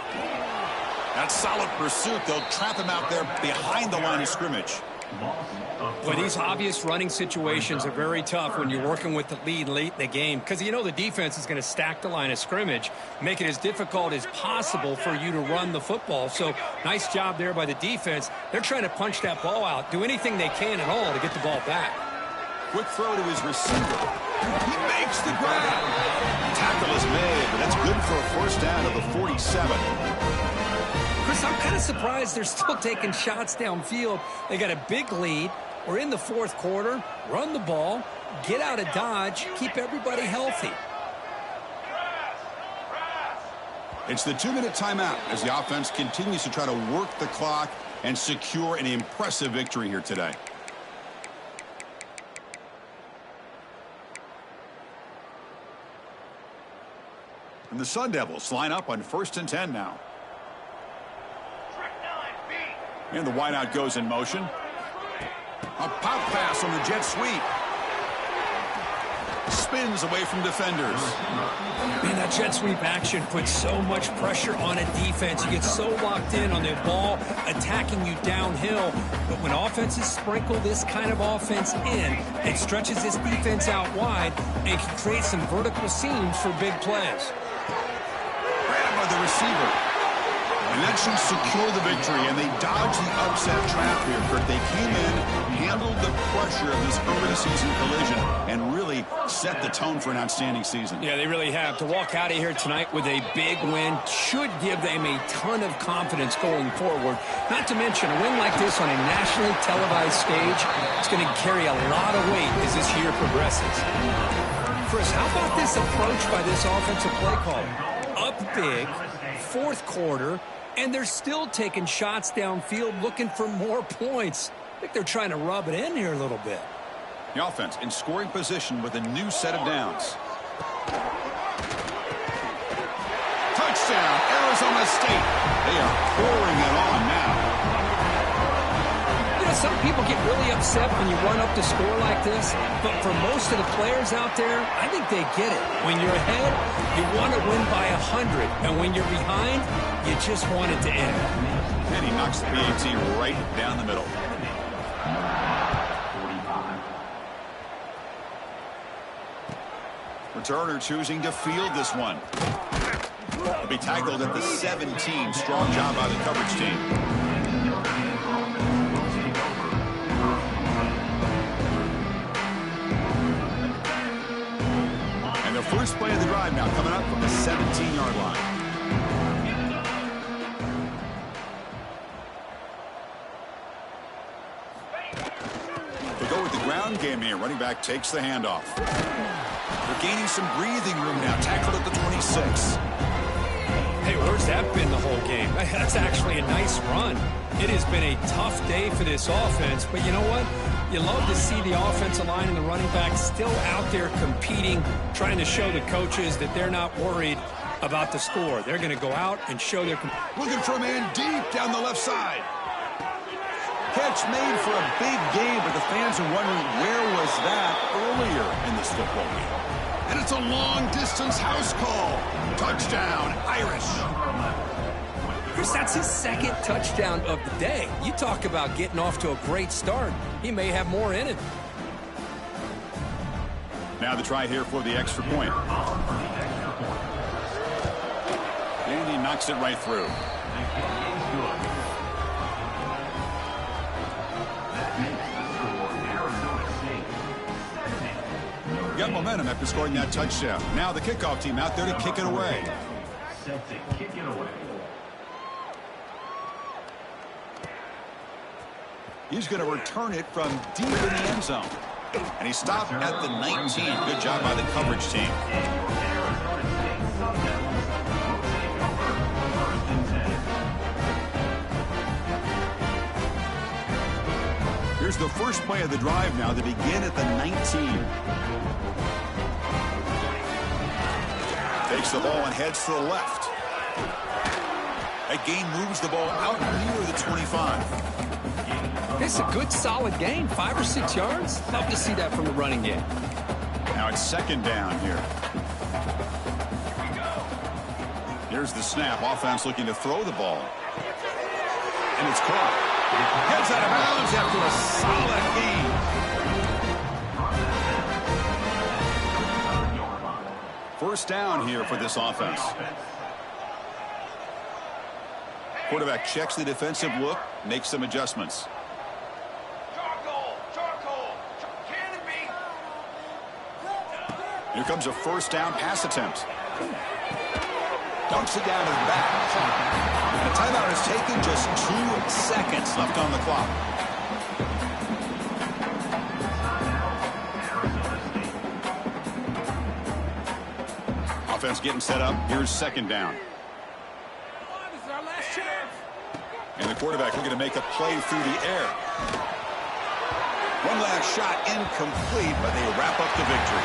Speaker 1: That solid pursuit. They'll trap him out there behind the line of scrimmage.
Speaker 2: But these obvious running situations are very tough when you're working with the lead late in the game because you know the defense is going to stack the line of scrimmage, make it as difficult as possible for you to run the football. So nice job there by the defense. They're trying to punch that ball out, do anything they can at all to get the ball back.
Speaker 1: Quick throw to his receiver. He makes the grab. Tackle is made, but that's good for a first down of the 47.
Speaker 2: Chris, I'm kind of surprised they're still taking shots downfield. They got a big lead. We're in the 4th quarter. Run the ball, get out of Dodge, keep everybody healthy.
Speaker 1: It's the 2-minute timeout as the offense continues to try to work the clock and secure an impressive victory here today. And the Sun Devils line up on 1st and 10 now. And the wideout goes in motion. A pop pass on the jet sweep. Spins away from defenders.
Speaker 2: Man, that jet sweep action puts so much pressure on a defense. You get so locked in on the ball attacking you downhill. But when offenses sprinkle this kind of offense in, it stretches this defense out wide and can create some vertical seams for big plays.
Speaker 1: Grab by the receiver. And that should secure the victory, and they dodged the upset trap here, Kurt. They came in, handled the pressure of this early season collision, and really set the tone for an outstanding season.
Speaker 2: Yeah, they really have. To walk out of here tonight with a big win should give them a ton of confidence going forward. Not to mention, a win like this on a nationally televised stage, it's going to carry a lot of weight as this year progresses. Chris, how about this approach by this offensive play caller? Up big, 4th quarter, and they're still taking shots downfield looking for more points. I think they're trying to rub it in here a little bit.
Speaker 1: The offense in scoring position with a new set of downs. Touchdown, Arizona State. They are pouring it on now.
Speaker 2: You know,
Speaker 4: some people get really upset when you run up to score like this, but for most of the players out there, I think they get it. When you're ahead, you want to win by 100, and when you're behind, you just want it to end.
Speaker 1: And he knocks the PAT right down the middle.
Speaker 3: 45.
Speaker 1: Returner choosing to field this one. He'll be tackled at the 17. Strong job by the coverage team. And the first play of the drive now coming up from the 17-yard line. They go with the ground game here. Running back takes the handoff. They're gaining some breathing room now. Tackled at the 26.
Speaker 2: Hey, where's that been the whole game? That's actually a nice run. It has been a tough day for this offense, but you know what? You love to see the offensive line and the running back still out there competing, trying to show the coaches that they're not worried about the score. They're going to go out and show their...
Speaker 1: Looking for a man deep down the left side. Catch made for a big game, but the fans are wondering where was that earlier in this football game. And it's a long-distance house call. Touchdown, Irish.
Speaker 4: Chris, that's his second touchdown of the day. You talk about getting off to a great start. He may have more in it.
Speaker 1: Now the try here for the extra point. And he knocks it right through. Got momentum after scoring that touchdown. Now the kickoff team out there to kick it away.
Speaker 3: Set to kick it away.
Speaker 1: He's going to return it from deep in the end zone. And he stopped at the 19. Good job by the coverage team. Here's the first play of the drive now. They begin at the 19. Takes the ball and heads to the left. That gain moves the ball out near the 25.
Speaker 4: It's a good, solid gain. 5 or 6 yards. Love to see that from the running game.
Speaker 1: Now it's second down here. Here's the snap. Offense looking to throw the ball. And it's caught. Gets out of bounds after a solid gain. First down here for this offense. Quarterback checks the defensive look, makes some adjustments. Here comes a first down pass attempt. Dunks it down to the back. And a timeout is taken, just 2 seconds left on the clock. Offense getting set up. Here's second down.
Speaker 4: This is our last chance.
Speaker 1: And the quarterback looking to make a play through the air. One last shot incomplete, but they wrap up the victory.